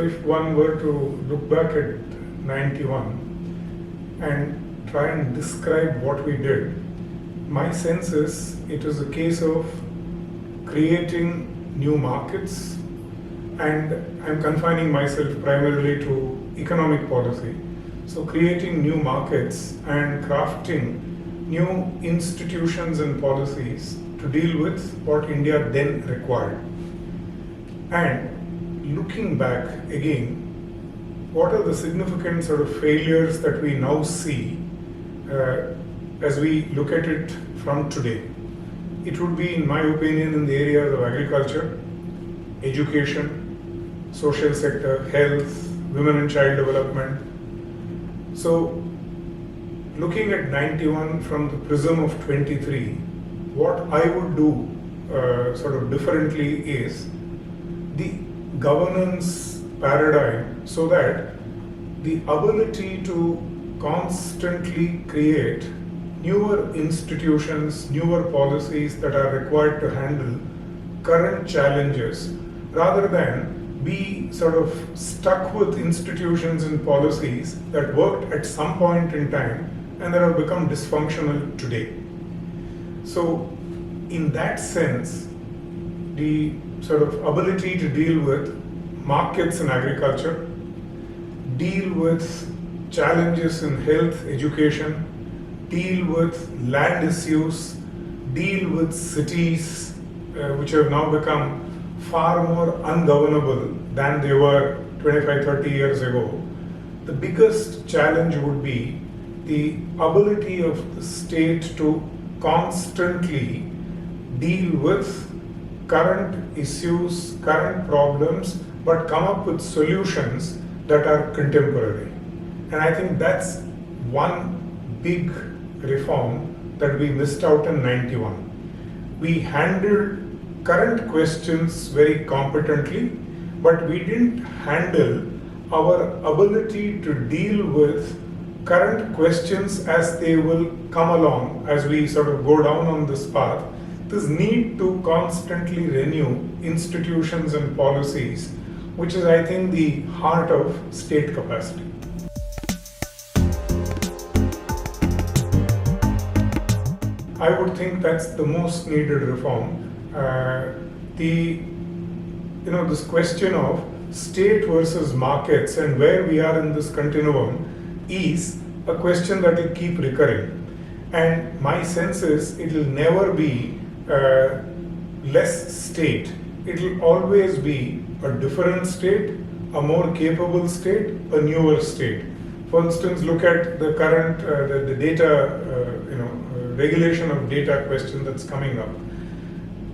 if one were to look back at 91 and try and describe what we did, my sense is it is a case of creating new markets, and I'm confining myself primarily to economic policy. So creating new markets and crafting new institutions and policies to deal with what India then required. And looking back again, what are the significant sort of failures that we now see as we look at it from today? It would be, in my opinion, in the areas of agriculture, education, social sector, health, women and child development. So, looking at 91 from the prism of 23, what I would do sort of differently is the governance paradigm, so that the ability to constantly create newer institutions, newer policies that are required to handle current challenges, rather than be sort of stuck with institutions and policies that worked at some point in time and that have become dysfunctional today. So, in that sense, the sort of ability to deal with markets in agriculture, deal with challenges in health, education, deal with land issues, deal with cities which have now become far more ungovernable than they were 25-30 years ago. The biggest challenge would be the ability of the state to constantly deal with current issues, current problems, but come up with solutions that are contemporary. And I think that's one big reform that we missed out in 91. We handled current questions very competently, but we didn't handle our ability to deal with current questions as they will come along as we sort of go down on this path. This need to constantly renew institutions and policies, which is, I think, the heart of state capacity. I would think that's the most needed reform. This question of state versus markets and where we are in this continuum is a question that will keep recurring. And my sense is it will never be less state. It will always be a different state, a more capable state, a newer state. For instance, look at the current the data, regulation of data question that's coming up.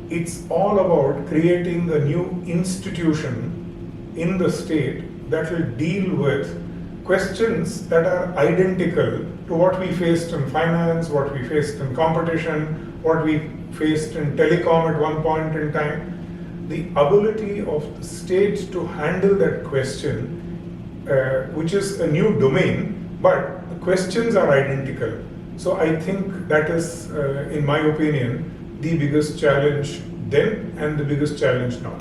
It's all about creating a new institution in the state that will deal with questions that are identical to what we faced in finance, what we faced in competition, what we faced in telecom at one point in time. The ability of the state to handle that question, which is a new domain, but the questions are identical. So I think that is, in my opinion, the biggest challenge then and the biggest challenge now.